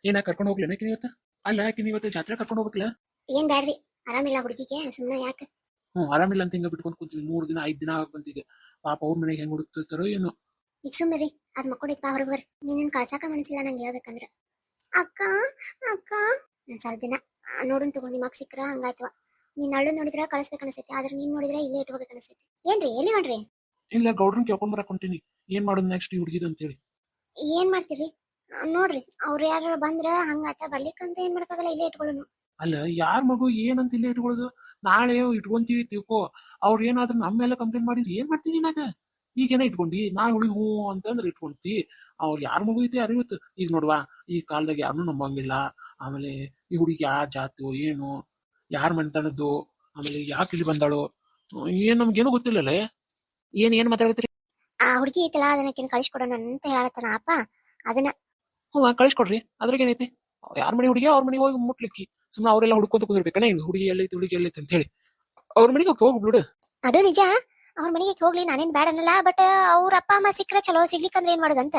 ಏನ ಕರ್ಕೊಂಡು ಹೋಗ್ಲೇನ ಇವತ್ತ? ಅಲ್ಲ ಆಕಿನ ಇವತ್ತು ಜಾತ್ರೆ ಕರ್ಕೊಂಡು ಹೋಗ್ಬೇಕಲ್ಲ? ಏನ್ ಬ್ಯಾಡ್ರಿ, ಆರಾಮಿಲ್ಲ ಹುಡುಗಿಗೆ, ಸುಮ್ಮನೆ ಯಾಕೆ? ಆರಾಮಿಲ್ಲ ಅಂತ ಹಿಂಗ ಬಿಟ್ಕೊಂಡು ಕೂತೀವಿ. 3 ದಿನ 5 ದಿನ ಆಗ ಬಂತಿದೆ. ಪಾಪ ಅವ್ರ ಮನೆಗೆ ಹೆಂಗ್ ಹುಡುಕ್ತಿರ್ತಾರೋ ಏನೋ. ಈಗ ಸುಮ್ಮನೆ ಅದ್ ಮಕ್ಕೊಂಡಿತ್ ಹೊರಗೆ ಬರ್ರಿ. ನೀನ್ ಕಳ್ಸಾಕ ಮನಸ್ಸಿಲ್ಲ ನಂಗೆ ಹೇಳ್ಬೇಕಂದ್ರ. ಅಕ್ಕ ಅಕ್ಕ ಸ್ವಲ್ಪ ದಿನ ನೋಡೋಣ ತಗೊಂಡು ಮಗ್ ಸಿಕ್ಕ್ರ ಹಂಗಾಯ್ತವ. ನೀನ್ ಅಳ್ಳು ನೋಡಿದ್ರ ಕಳಿಸ್ಬೇಕು ಅನಿಸ್ತೈತಿ, ಆದ್ರೆ ನೀನ್ ನೋಡಿದ್ರೆ ಇಲ್ಲೇ ಇಟ್ಕೋಬೇಕು ಅನಿಸ್ತೈತಿ. ಏನ್ರಿ ಎಲ್ಲಿ ಮಾಡ್ರಿ? ಇಲ್ಲ ಗೌಡ್ರನ್ ಕೇಳ್ಕೊಂಡ್ ಬರಕ್ ಹೊಂಟೀನಿ. ಏನ್ ಮಾಡೋದು ನೆಕ್ಸ್ಟ್ ಈ ಹುಡುಗಿದ ಅಂತೇಳಿ. ಏನ್ ಮಾಡ್ತೀರಿ ನೋಡ್ರಿ, ಅವ್ರ ಯಾರು ಬಂದ್ರ ಹಂಗಾತ, ಬರ್ಲಿಕ್ಕಂತ ಏನ್ ಮಾಡಕ್ಕಾಗಲ್ಲ, ಇಲ್ಲೇ ಇಟ್ಕೊಳ್ಳೋನು. ಅಲ್ಲ ಯಾರ್ ಮಗು ಏನಂತ ಇಲ್ಲೇ ಇಟ್ಕೊಳ್ಳೋದು? ನಾಳೆ ಇಟ್ಕೊಂತೀವಿ ತಿಳ್ಕೊ, ಅವ್ರ ಏನಾದ್ರೂ ನಮ್ಮ ಮೇಲೆ ಕಂಪ್ಲೇಂಟ್ ಮಾಡಿದ್ರೆ ಏನ್ ಮಾಡ್ತೀನಿ ನಾಗ? ಈಗೇನ ಇಟ್ಕೊಂಡಿ ನಾ ಹುಡುಗಿ ಹೂ ಅಂತಂದ್ರೆ ಇಟ್ಕೊಂತಿ. ಅವ್ರು ಯಾರ ಮಗು ಐತಿ ಯಾರಿಗೊತ್ತು? ಈಗ ನೋಡ್ವಾ, ಈ ಕಾಲದಾಗ ಯಾರನ್ನೂ ನಂಬಂಗಿಲ್ಲ. ಆಮೇಲೆ ಈ ಹುಡುಗಿ ಯಾರ ಜಾತಿಯೋ ಏನು, ಯಾರ ಮನೆತನದ್ದು, ಆಮೇಲೆ ಯಾಕೆ ಇಲ್ಲಿ ಬಂದಾಳೋ ಏನ್ ನಮ್ಗೇನು ಗೊತ್ತಿಲ್ಲಲೇ. ಏನ್ ಮಾತಾಡತ್ರಿ? ಆ ಹುಡುಗಿ ಐತಲ್ಲ, ಅದನ್ನ ಕಳಿಸ್ಕೊಡೋಣ ಅಂತ ಹೇಳಾಗತ್ತಾನ ಅಪ್ಪ. ಅದನ್ನ ಕಳಿಸ್ಕೊಡ್ರಿ, ಅದ್ರಾಗೇನೈತಿ? ಯಾರ ಮನೆ ಹುಡುಗಿ ಅವ್ರ ಮನೆಗೆ ಹೋಗಿ ಮುಟ್ಲಿಕ್ಕಿ ಸುಮ್ಮನೆ ಅವರೆಲ್ಲ ಹುಡ್ಕೊಂತ ಕುದಿರ್ಬೇಕಣ್ಣ. ಹುಡುಗಿ ಎಲ್ಲೈತಿ ಹುಡುಗಿ ಎಲ್ಲೈತಿ ಅಂತ ಹೇಳಿ ಅವ್ರ ಮನೆಗೆ ಹೋಗ್ಬಿಡು. ಅದು ನಿಜ, ಅವ್ರ ಮನೆಗೆ ಹೋಗ್ಲಿ, ನಾನೇನ್ ಬ್ಯಾಡ ಅನ್ನಲ್ಲ. ಬಟ್ ಅವ್ರ ಅಪ್ಪ ಅಮ್ಮ ಸಿಕ್ಕ್ರ ಚಲೋ, ಸಿಗ್ಲಿಕ್ಕಂದ್ರೆ ಏನ್ ಮಾಡೋದಂತ.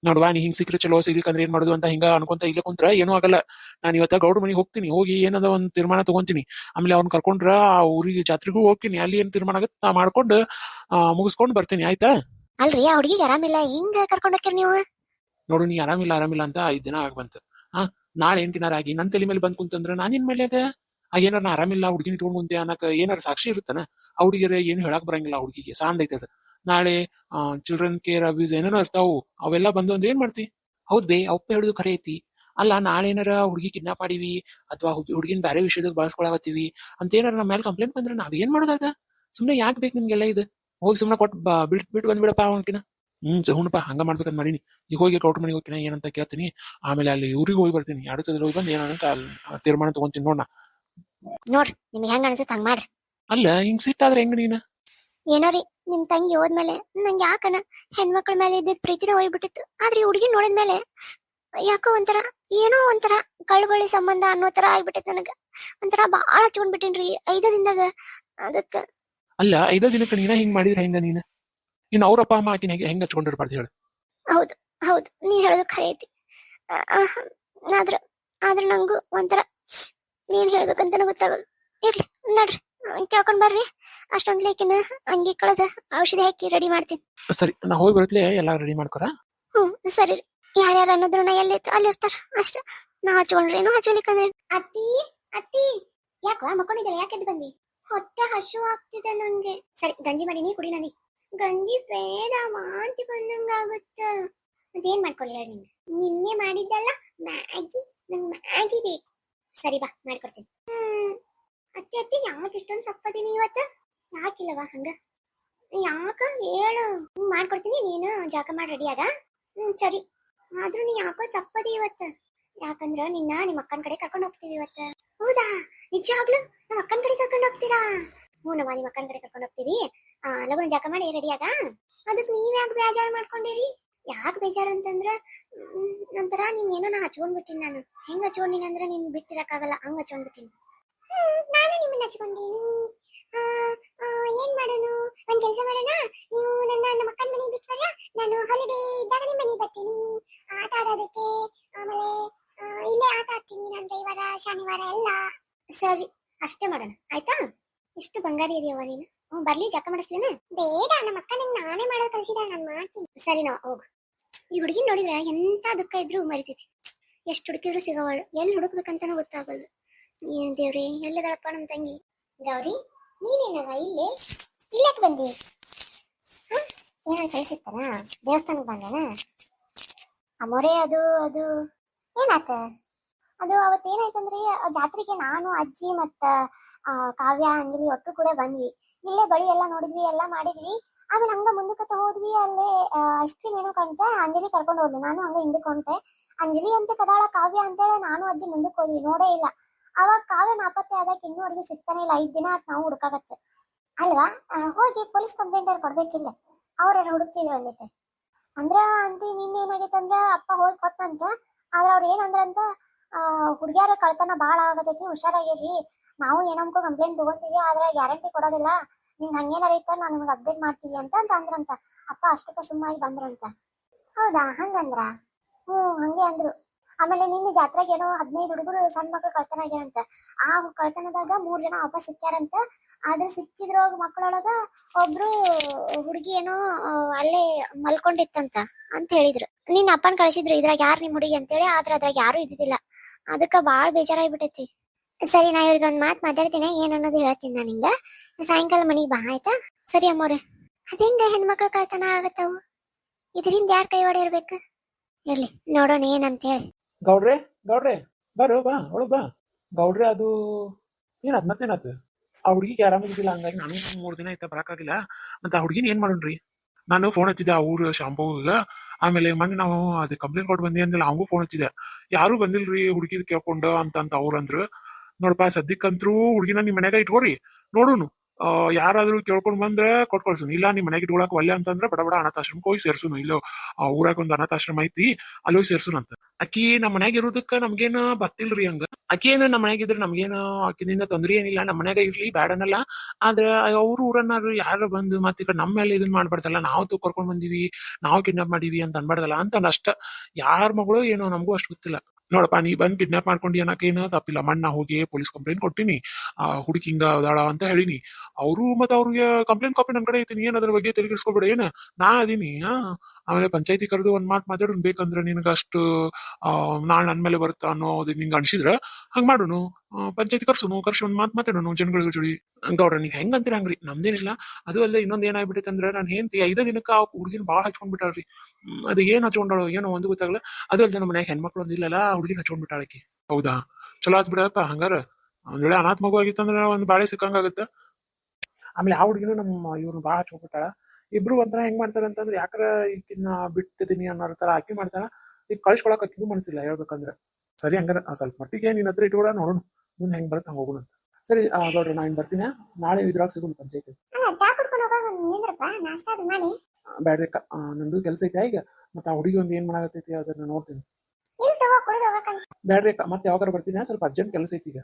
ನೋಡ್ವಾ, ನೀ ಹಿಂಗ್ ಸಿಕ್ಕ್ರೆ ಚಲೋ, ಸಿಗ್ಲಿಕ್ಕಂದ್ರೆ ಏನ್ ಮಾಡೋದು ಅಂತ ಹಿಂಗ ಅನ್ಕೊಂತ ಇಲ್ಲೇ ಕುಂತ್ರ ಏನೂ ಆಗಲ್ಲ. ನಾನು ಇವತ್ತ ಗೌಡ್ರ ಮನೆಗೆ ಹೋಗ್ತೀನಿ, ಹೋಗಿ ಏನದ ಒಂದು ತೀರ್ಮಾನ ತಗೊಂತೀನಿ. ಆಮೇಲೆ ಅವ್ನ ಕರ್ಕೊಂಡ್ರ ಆ ಊರಿಗೆ ಜಾತ್ರೆಗೂ ಹೋಗ್ತೀನಿ. ಅಲ್ಲಿ ಏನ್ ತೀರ್ಮಾನ ಆಗತ್ತೆ ನಾ ಮಾಡ್ಕೊಂಡು ಮುಗಿಸ್ಕೊಂಡು ಬರ್ತೀನಿ, ಆಯ್ತಾ? ಅಲ್ರಿ, ಆ ಹುಡುಗಿಗೆ ಆರಾಮಿಲ್ಲ, ಹಿಂಗ ಕರ್ಕೊಂಡ್ ಹೋಗ್ತೀರಿ ನೀವು? ನೋಡು, ನೀ ಆರಾಮಿಲ್ಲ ಅಂತ 5 ದಿನ ಆಗ್ಬಂತ. ನಾಳೆ 8 ದಿನ ಆಗಿ ನನ್ ತಲೆ ಮೇಲೆ ಬಂದ್ ಕುಂತಂದ್ರ ನಾನಿನ್ ಮೇಲೆ ಏನಾರ ನಾ ಆರಾಮಿಲ್ಲ ಹುಡುಗಿನ ಇಟ್ಕೊಂಡ್ ಕುಂತೆ ಅನ್ನಕ ಏನಾರ ಸಾಕ್ಷಿ ಇರುತ್ತಾನ? ಆ ಹುಡುಗಿಯರ ಏನು ಹೇಳಕ್ ಬರಂಗಿಲ್ಲ. ಹುಡುಗಿಗೆ ಸಾಂದ್ ಐತದ. ನಾಳೆ ಚಿಲ್ಡ್ರನ್ ಕೇರ್ ಅಬ್ಯೂಸ್ ಏನೇನೋ ಇರ್ತಾವು, ಅವೆಲ್ಲ ಬಂದು ಅಂದ್ರೆ ಏನ್ ಮಾಡ್ತಿ? ಹೌದ್ ಬೇ, ಅಪ್ಪ ಹೇಳುದು ಖರೆ ಐತಿ. ಅಲ್ಲ, ನಾಳೆ ಏನಾರ ಹುಡುಗಿ ಕಿಡ್ನಾಪ್ ಮಾಡಿವಿ ಅಥವಾ ಹುಡುಗಿನ ಬೇರೆ ವಿಷಯದಾಗ ಬಳಸ್ಕೊಳಕತ್ತೀವಿ ಅಂತ ಏನಾರ ನಮ್ಮ ಮೇಲೆ ಕಂಪ್ಲೇಂಟ್ ಬಂದ್ರೆ ನಾವ್ ಏನ್ ಮಾಡೋದಾಗ? ಸುಮ್ನೆ ಯಾಕೆ ಬೇಕು ನಿಮ್ಗೆಲ್ಲ ಇದು? ಹೋಗಿ ಸುಮ್ನೆ ಕೊಟ್ಟು ಬಿಟ್ಟು ಬಂದ್ಬಿಡಪ್ಪ ಅವನಕಿನ. ಹುಣಪ್ಪ, ಹಂಗ ಮಾಡ್ಬೇಕಂತ ಮಾಡೀನಿ. ಈಗ ಹೋಗಿ ಗೌಡ್ರ ಮನೆಗೆ ಹೋಗ್ತೀನಿ, ಏನಂತ ಕೇಳ್ತೀನಿ. ಆಮೇಲೆ ಅಲ್ಲಿ ಊರಿಗೆ ಹೋಗಿ ಬರ್ತೀನಿ. 2 ದಿನ ಹೋಗಿ ಬಂದು ಏನಂತ ತೀರ್ಮಾನ ತಗೊಂತೀನಿ ನೋಡ. ನೋಡ್ರಿ, ನಿಮ್ಗೆ ಹೆಂಗ ಅನ್ಸುತ್ತೆ ಹಂಗ ಮಾಡ್ರಿ. ಅಲ್ಲ, ಹಿಂಗ್ ಸಿಟ್ಟಾದ್ರೆ ಹೆಂಗ ನೀನ? ಏನೋ ರೀ, ನಿಮ್ ತಂಗಿ ಹೋದ್ಮೇಲೆ ನಂಗೆ ಯಾಕನ ಹೆಣ್ಮಕ್ಳ ಮೇಲೆ ಇದ್ದಿದ್ ಪ್ರೀತಿನೇ ಹೋಗ್ಬಿಟ್ಟಿತ್ತು. ಆದ್ರೆ ಈ ಹುಡುಗಿ ನೋಡಿದ್ಮೇಲೆ ಯಾಕೋ ಒಂಥರ, ಏನೋ ಒಂಥರ ಕಳ್ಬಳಿ ಸಂಬಂಧ ಅನ್ನೋ ತರ ಆಗ್ಬಿಟ್ಟೈತ್ ನನಗ. ಒಂಥರ ಬಾಳ ಹಚ್ಕೊಂಡ್ಬಿಟ್ಟಿನ್ರಿ 5 ದಿನದಾಗ. ಅದಕ್ಕ ಅಲ್ಲ, 5 ದಿನಕ್ಕೆ ನೀನ ಹಿಂಗ್ ಮಾಡಿದ್ರೆ ಹೆಂಗ? ಇನ್ನು ಅವ್ರಪ್ಪ ಅಮ್ಮ ಆಕಿನ ಹೆಂಗ್ ಹಚ್ಕೊಂಡಿರ್ಬಾರ್ದು ಹೇಳು? ಹೌದು ಹೌದು, ನೀ ಹೇಳೋದು ಖರೆ ಐತಿ. ಆದ್ರ ಆದ್ರ ನಂಗೂ ಒಂಥರ ನೀನ್ ಹೇಳ್ಬೇಕಂತ ಗೊತ್ತಾಗಲ್ಲ. ಇರ್ಲಿ ನಡ್ರಿ, ಕೇಳ್ಕೊಂಡ್ ಬರ್ರಿ. ಅಷ್ಟೊಂದ್ಲೇಕಿನ ಅಂಗಿ ಕಳೆದ ಔಷಧಿ ಹಾಕಿ ರೆಡಿ ಮಾಡ್ತೀನಿ. ಸರಿ, ನಾ ಹೋಗಿ ಬರತ್ಲೆ ಎಲ್ಲಾ ರೆಡಿ ಮಾಡ್ಕೊರ. ಸರಿ. ಯಾರ್ಯಾರು ಅನ್ನೋದ್ರ ನಾ ಎಲ್ಲಿತ್ತು ಅಲ್ಲಿ ಇರ್ತಾರ ಅಷ್ಟ. ನಾ ಹಚ್ಕೊಂಡ್ರೇನು ಹಚ್ಕೊಲಿಕ್ಕಂದ್ರೆ. ಅತ್ತಿ ಅತ್ತಿ, ಯಾಕೋ ಮಕ್ಕೊಂಡಿದ್ದಲ್ಲ, ಯಾಕೆ ಬಂದಿ? ಹೊಟ್ಟೆ ಹಸು ಆಗ್ತಿದೆ ನಂಗೆ. ಸರಿ, ಗಂಜಿ ಮಾಡಿ ನೀ ಕುಡಿ. ನನಗೆ ಗಂಜಿ ಬೇಡ, ವಾಂತಿ ಬಂದಂಗ ಆಗುತ್ತ. ಅದೇನ್ ಮಾಡ್ಕೊಳ್ಳಿ ಹೇಳಿ? ನಿನ್ನೆ ಮಾಡಿದ್ದಲ್ಲ ಮ್ಯಾಗಿ, ನಂಗೆ ಮ್ಯಾಗಿ ಬೇಕು. ಸರಿ ಬಾ, ಮಾಡ್ಕೊಡ್ತೀನಿ. ಅತ್ತಿ ಅತ್ತಿ, ಯಾಕೆ ಇಷ್ಟೊಂದು ಸಪ್ಪದೀನಿ ಇವತ್ತ? ಯಾಕಿಲ್ಲವಾ ಹಂಗ? ಯಾಕ ಹೇಳು, ಮಾಡ್ಕೊಡ್ತೀನಿ, ನೀನು ಜಾಕ ಮಾಡಿ ರೆಡಿ ಆಗ. ಸರಿ. ಆದ್ರೂ ನೀ ಯಾಕೋ ಚಪ್ಪದಿ ಇವತ್ತ? ಯಾಕಂದ್ರ ನಿನ್ನ ನಿಮ್ಮ ಅಕ್ಕನ ಕಡೆ ಕರ್ಕೊಂಡು ಹೋಗ್ತೀವಿ ಇವತ್ತ. ಹೌದಾ? ನಿಜವಾಗ್ಲು ನಮ್ಮ ಅಕ್ಕನ ಕಡೆ ಕರ್ಕೊಂಡು ಹೋಗ್ತೀರಾ? ನಮ್ಮ ಅಕ್ಕನ ಕಡೆ ಕರ್ಕೊಂಡು ಹೋಗ್ತೀವಿ. ಲಗುನ ಜಾಕ ಮಾಡಿ ರೆಡಿ ಆಗ. ಅದಕ್ಕೆ ನೀವ್ ಯಾಕೆ ಬೇಜಾರು ಮಾಡ್ಕೊಂಡಿರಿ? ಯಾಕೆ ಬೇಜಾರು ಅಂತಂದ್ರ, ನಂತರ ನೀನೇನೋ ನಾ ಹಚ್ಕೊಂಡ್ಬಿಟ್ಟಿನಿ. ನಾನು ಹೆಂಗ್ ಹಚ್ಕೊಂಡಿನಿ ಅಂದ್ರೆ ನೀನ್ ಬಿಟ್ಟಿರಕ್ಕಾಗಲ್ಲ, ಹಂಗ ಹಚ್ಕೊಂಡ್ಬಿಟ್ಟಿನಿ. ನಾನು ನಿಮ್ಮನ್ನ ಹಚ್ಕೊಂಡೀನಿ. ಏನ್ ಮಾಡೋಣ? ಒಂದ್ ಕೆಲಸ ಮಾಡೋಣ, ನೀವು ನಮ್ಮ ಅಕ್ಕನ ಮನೆಗೆ ಬಿಟ್ವಲ್ಲ, ನಾನು ಹಾಲಿಡೇ ಇದ್ದಾಗ ನಿಮ್ಮ ಮನೆಗೆ ಬರ್ತೀನಿ ಆಟ ಆಡೋದಕ್ಕೆ. ಆಮೇಲೆ ಇಲ್ಲೇ ಆಟ ಆಡ್ತೀನಿ ನಾನು ರವಿವಾರ ಶನಿವಾರ ಎಲ್ಲ. ಸರಿ, ಅಷ್ಟೇ ಮಾಡೋಣ ಆಯ್ತಾ? ಇಷ್ಟು ಬಂಗಾರಿ ಇದೆಯವ ನೀನು. ಬರ್ಲಿ, ಜಕ್ಕ ಮಾಡಿಸ್ಲೇನ? ಬೇಡ, ನಮ್ಮ ಅಕ್ಕ ನಂಗೆ ನಾನೇ ಮಾಡೋದು ಕಲ್ಸಿದ, ನಾನು ಮಾಡ್ತೀನಿ. ಸರಿ, ನಾ ಹೋಗು. ಈ ಹುಡುಗಿ ನೋಡಿದ್ರೆ ಎಂತ ದುಃಖ ಇದ್ರು ಮರಿತೈತಿ. ಎಷ್ಟು ಹುಡುಕಿದ್ರು ಸಿಗವಳು, ಎಲ್ಲಿ ಹುಡುಕ್ಬೇಕಂತಾನೂ ಗೊತ್ತಾಗಲ್ಲ. ಏನ್ ದೇವ್ರಿ, ಎಲ್ಲದಳಪ್ಪ ನಮ್ಮ ತಂಗಿ? ಗೌರಿ, ನೀನೇನವ ಇಲ್ಲೇ? ಇಲ್ಲಕ್ಕೆ ಬಂದಿ? ಏನ ಕಳಿಸಿರ್ತಾನ? ದೇವಸ್ಥಾನಕ್ಕೆ ಬಂದನ? ಅಮೋರೆ, ಅದು ಅದು ಏನಾತ? ಅದು ಅವತ್ತೇನಾಯ್ತಂದ್ರೆ, ಜಾತ್ರೆಗೆ ನಾನು ಅಜ್ಜಿ ಮತ್ತ ಕಾವ್ಯ ಅಂಜಲಿ ಒಟ್ಟು ಕೂಡ ಬಂದ್ವಿ. ಇಲ್ಲೇ ಬಳಿ ಎಲ್ಲ ನೋಡಿದ್ವಿ, ಎಲ್ಲ ಮಾಡಿದ್ವಿ. ಆಮೇಲೆ ಹಂಗ ಮುಂದಕ್ಕೆ ಹೋದ್ವಿ. ಅಲ್ಲೇ ಐಸ್ ಕ್ರೀಮ್ ಏನೋ ಕಾಣ್ತ, ಅಂಜಲಿ ಕರ್ಕೊಂಡು ಹೋದ್ಲು. ನಾನು ಹಂಗ ಹಿಂದಕ್ಕೆ ಹೊಂಟೆ. ಅಂಜಲಿ ಅಂತ ಕದಾಳ, ಕಾವ್ಯ ಅಂತೇಳಿ ನಾನು ಅಜ್ಜಿ ಮುಂದಕ್ಕೆ ಹೋದ್ವಿ, ನೋಡೇ ಇಲ್ಲ. ಅವಾಗ ಕಾವ್ಯ ನಾಪತ್ತೆ ಆದಕ್ಕೆ ಇನ್ನೂವರೆಗೂ ಸಿಗ್ತಾನೆ ಇಲ್ಲ. 5 ದಿನ ಆತ್ ನಾವು ಹುಡುಕಾಗತ್ತೆ ಅಲ್ವಾ? ಹೋಗಿ ಪೊಲೀಸ್ ಕಂಪ್ಲೇಂಟ್ ಕೊಡ್ಬೇಕಿಲ್ಲ, ಅವ್ರ ಹುಡುಕ್ತಿದ್ರು ಅಂದಿಟ್ಟು. ಅಂದ್ರ ಆಂಟಿ, ನಿನ್ನೆ ಏನಾಗೈತೆ ಅಂದ್ರ, ಅಪ್ಪ ಹೋಗಿ ಕೊಟ್ಟಂತ. ಆದ್ರ ಅವ್ರ ಏನಂದ್ರಂತ, ಹುಡುಗಿಯರ ಕಳ್ತನ ಬಾಳ ಆಗತೈತಿ, ಹುಷಾರಾಗಿರ್ರಿ, ನಾವು ಏನಂಕೋ ಕಂಪ್ಲೇಂಟ್ ತಗೋತೀವಿ, ಆದ್ರೆ ಗ್ಯಾರಂಟಿ ಕೊಡೋದಿಲ್ಲ, ನಿಮ್ಗೆ ಹಂಗೇನಾರ ಐತ ನಾನು ನಿಮ್ಗೆ ಅಪ್ಡೇಟ್ ಮಾಡ್ತೀವಿ ಅಂತ ಅಂದ್ರಂತ. ಅಪ್ಪ ಅಷ್ಟಕ್ಕೆ ಸುಮ್ಮಾಗಿ ಬಂದ್ರಂತ. ಹೌದಾ? ಹಂಗಂದ್ರ? ಹಂಗೆ ಅಂದ್ರು. ಆಮೇಲೆ ನಿನ್ನೆ ಜಾತ್ರೆಗೆ ಏನೋ 15 ಹುಡುಗರು ಸಣ್ಣ ಮಕ್ಳು ಕಳ್ತನ ಆಗ್ಯಾರಂತ. ಆ ಕಳ್ತನದಾಗ 3 ಜನ ವಾಪಸ್ ಸಿಕ್ಕ್ಯಾರಂತ. ಆದ್ರೆ ಸಿಕ್ಕಿದ್ರ ಮಕ್ಕಳೊಳಗ ಒಬ್ರು ಹುಡುಗಿ ಏನೋ ಅಲ್ಲೇ ಮಲ್ಕೊಂಡಿತ್ತಂತ ಅಂತ ಹೇಳಿದ್ರು. ನಿನ್ನ ಅಪ್ಪನ್ ಕಳ್ಸಿದ್ರು ಇದ್ರಾಗ ಯಾರು ನಿಮ್ ಹುಡುಗಿ ಅಂತೇಳಿ. ಆದ್ರ ಅದ್ರಾಗ ಯಾರು ಇದ್ದಿದ್ದಿಲ್ಲ. ಅದಕ್ಕ ಬಾಳ್ ಬೇಜಾರಾಗ್ಬಿಟ್ಟೈತಿ. ಸರಿ, ನಾ ಇವ್ರಿಗೆ ಒಂದ್ ಮಾತು ಮಾತಾಡ್ತೀನಿ, ಏನ್ ಅನ್ನೋದು ಹೇಳ್ತೀನಿ ನಾ ನಿಂಗ. ಸಾಯಂಕಾಲ ಮನಿಗ್ ಬಾ, ಆಯ್ತಾ? ಸರಿ ಅಮ್ಮವ್ರೆ. ಅದೇಂಗ ಹೆಣ್ಮಕ್ಳು ಕಳ್ತನ ಆಗತ್ತವು? ಇದರಿಂದ ಯಾರ್ ಕೈ ಹೊಡಿರ್ಬೇಕು? ಇರ್ಲಿ ನೋಡೋಣ ಏನಂತ ಹೇಳಿ. ಗೌಡ್ರೆ ಗೌಡ್ರೆ ಬಾರೋ ಬಾ ಒಳಗ್ ಬಾ. ಗೌಡ್ರೆ ಅದು ಏನಾತ್ ಮತ್ತೇನಾತ್? ಆ ಹುಡುಗಿಗೆ ಆರಾಮಿದ್ದಿಲ್ಲ, ಹಂಗಾಗಿ ನಾನು 3 ದಿನ ಆಯ್ತಾ ಬರಕಾಗಿಲ್ಲ. ಮತ್ತೆ ಆ ಹುಡುಗಿನ ಏನ್ ಮಾಡೋಣ್ರಿ? ನಾನು ಫೋನ್ ಹಚ್ಚಿದ್ದೆ ಆ ಊರು ಶಾಂಪೂಗ. ಆಮೇಲೆ ಮೊನ್ನೆ ನಾವು ಅದು ಕಂಪ್ಲೇಂಟ್ ಕೊಟ್ಟು ಬಂದಿ ಅಂದಿಲ್ಲ, ಅವಂಗೂ ಫೋನ್ ಹಚ್ಚಿದ್ದೆ. ಯಾರು ಬಂದಿಲ್ರಿ ಹುಡುಗಿದ್ ಕೇಳ್ಕೊಂಡು ಅಂತ ಅವ್ರಂದ್ರು. ನೋಡಪ್ಪ ಸದ್ಯಕ್ಕಂತ್ರು ಹುಡುಗಿನ ನಿಮ್ ಮನ್ಯಾಗ ಇಟ್ಕೋರಿ, ನೋಡುನು. ಯಾರಾದ್ರೂ ಕೇಳ್ಕೊಂಡ್ ಬಂದ್ರೆ ಕೊಟ್ ಕಳ್ಸುನು, ಇಲ್ಲ ನಿಮ್ ಮನೆಗೆ ಇಟ್ಕೊಳಕ್ ಒಲ್ಲೆ ಅಂತಂದ್ರೆ ಬಡ ಬಡ ಅನಾಥಾಶ್ರಮಕ್ಕೆ ಹೋಗಿ ಸೇರ್ಸುನು. ಇಲ್ಲೋ ಊರಾಗ ಒಂದ್ ಅನಾಥಾಶ್ರಮ ಐತಿ, ಅಲ್ಲಿ ಹೋಗಿ ಸೇರ್ಸುನು ಅಂತ. ಅಕ್ಕಿ ನಮ್ಮ ಮನ್ಯಾಗ ಇರೋದಕ್ಕ ನಮ್ಗೇನ ಬರ್ತಿಲ್ರಿ ಹಂಗ. ಅಕ್ಕಿ ಏನ ನಮ್ಮ ಮನ್ಯಾಗ ಇದ್ರೆ ನಮ್ಗೇನು ಆಕಿನಿಂದ ತೊಂದ್ರೆ ಏನಿಲ್ಲ, ನಮ್ಮ ಮನ್ಯಾಗ ಇರ್ಲಿ ಬ್ಯಾಡನಲ್ಲ. ಆದ್ರ ಅವ್ರ ಊರನ್ನಾರು ಯಾರು ಬಂದು ಮತ್ತೆ ಈ ಕಡೆ ನಮ್ಮ ಮೇಲೆ ಇದನ್ ಮಾಡ್ಬಾರ್ದಲ್ಲ. ನಾವು ಕರ್ಕೊಂಡ್ ಬಂದಿವಿ, ನಾವು ಕಿಡ್ನಾಪ್ ಮಾಡೀವಿ ಅಂತ ಅನ್ಬಾರ್ದಲ್ಲ ಅಂತ ಅಷ್ಟ. ಯಾರ ಮಗಳು ಏನೋ ನಮಗೂ ಅಷ್ಟು ಗೊತ್ತಿಲ್ಲ. ನೋಡಪ್ಪ, ನೀ ಬಂದ್ ಕಿಡ್ನಾಪ್ ಮಾಡ್ಕೊಂಡು ಏನಕ್ಕೇನು ತಪ್ಪಿಲ್ಲ. ಮಣ್ಣ ಹೋಗಿ ಪೊಲೀಸ್ ಕಂಪ್ಲೇಂಟ್ ಕೊಟ್ಟಿನಿ, ಹುಡುಗಿ ಹಿಂಗ ಅದಾಳ ಅಂತ ಹೇಳಿನಿ. ಅವರು ಮತ್ತೆ ಅವ್ರಿಗೆ ಕಂಪ್ಲೇಂಟ್ ಕಾಪಿ ನನ್ ಕಡೆ ಐತೀನಿ, ಏನ್ ಅದ್ರ ಬಗ್ಗೆ ತೆಲುಗಿಸ್ಕೊಬೇಡ. ಏನ ನಾ ಅದೀನಿ. ಆಮೇಲೆ ಪಂಚಾಯತಿ ಕರೆದು ಒಂದ್ ಮಾತು ಮಾತಾಡೋನ್, ಬೇಕಂದ್ರೆ ನಿನಗ ಅಷ್ಟು ನಾಳೆ ನನ್ ಮೇಲೆ ಬರುತ್ತಾ ಅನ್ನೋದು ನಿಂಗೆ ಅನ್ಸಿದ್ರ ಹಂಗ್ ಮಾಡುನು. ಪಂಚಾಯತಿ ಕರ್ಸಿ ಒಂದ್ ಮಾತು ಮಾತಾಡೋನು ಜನಗಳ ಜೋಡಿ. ಗೌಡ್ರ ನೀವ್ ಹೆಂಗ್ ಅಂತೀರ ಹಂಗ್ರಿ, ನಮ್ದೇನಿಲ್ಲ. ಅದು ಅಲ್ಲ, ಇನ್ನೊಂದ್ ಏನಾಗ್ಬಿಟ್ಟೈತೆ ಅಂದ್ರೆ ನಾನು ಹೆಂಡತಿ 5 ದಿನಕ್ಕ ಆ ಹುಡುಗಿನ ಬಾಳ ಹಚ್ಕೊಂಡ್ಬಿಟ್ಟಾಳ್ರಿ. ಅದು ಏನ್ ಹಚ್ಕೊಂಡಾಳು ಏನೋ ಒಂದು ಗೊತ್ತಾಗಲ್ಲ. ಅದು ಅಲ್ದ ನಮ್ಮ ಮನ್ಯಾಗ ಹೆಣ್ಮಕ್ಳು ಒಂದಿಲ್ಲಲ್ಲ, ಆ ಹುಡುಗಿನ ಹಚ್ಕೊಂಡ್ಬಿಟ್ಟಾಳಕಿ. ಹೌದಾ, ಚಲೋ ಆತ್ ಬಿಡಪ್ಪ. ಹಂಗಾರ ಒಂದ್ ವೇಳೆ ಅನಾಥ ಮಗು ಆಗಿತ್ತಂದ್ರೆ ಒಂದ್ ಬಾಳೆ ಸಿಕ್ಕಂಗಾಗತ್ತ. ಆಮೇಲೆ ಆ ಹುಡುಗಿನೂ ನಮ್ಮ ಇವ್ರನ್ನ ಬಾಳ ಹಚ್ಕೊಂಡ್ಬಿಟ್ಟಾಳ. ಇಬ್ರು ಒಂಥರ ಹೆಂಗ್ ಮಾಡ್ತಾರ ಅಂತಂದ್ರೆ, ಯಾಕ್ರ ಈಕಿನ ಬಿಟ್ಟಿದೀನಿ ಅನ್ನೋ ತರ ಆಕಿ ಮಾಡ್ತಾಳ. ಈಗ ಕಳ್ಸ್ಕೊಳಕ್ ಅಕ್ಕಿಗೂ ಮನಸ್ಸಿಲ್ಲ ಹೇಳ್ಬೇಕಂದ್ರೆ. ಸರಿ, ಹಂಗಾರ ಸ್ವಲ್ಪ ಮಟ್ಟಿಗೆ ನಿನ್ನ ಹತ್ರ ಇಟ್ಕೊಳ, ನೋಡೋಣ ಮುಂದೆ ಹೆಂಗ್ ಬರುತ್ತೆ ಹಂಗ ಹೋಗೋಣ ಅಂತ. ಸರಿ ಗೌಡ್ರ, ನಾ ಇನ್ ಬರ್ತೀನಿ. ನಾಳೆ ಇದ್ರಾಗ ಸಿಗೋಣ ಪಂಚಾಯತಿ. ಚಾ ಕುಡ್ಕೊಂಡು ಹೋಗೋಣ, ನಿಂದ್ರಪ್ಪ, ನಾಷ್ಟಾ ಅದು ಮಾಡಿ. ಬ್ಯಾಡ್ರಿ ಅಕ್ಕ, ನಂದು ಕೆಲಸ ಐತೆ ಈಗ. ಮತ್ತೆ ಆ ಹುಡುಗಿ ಒಂದ್ ಏನ್ ಮಾಡಾಕತ್ತೈತಿ ಅದನ್ನ ನೋಡ್ತೀನಿ. ಇಲ್ಲಿ ತಗೋ, ಕುಡಿದು ಹೋಗಕ್ಕಂತ. ಬ್ಯಾಡ್ರಿ ಅಕ್ಕ, ಮತ್ತೆ ಯಾವಾಗಾರ ಬರ್ತೀನಿ, ಸ್ವಲ್ಪ ಅರ್ಜೆಂಟ್ ಕೆಲಸ ಐತಿ ಈಗ.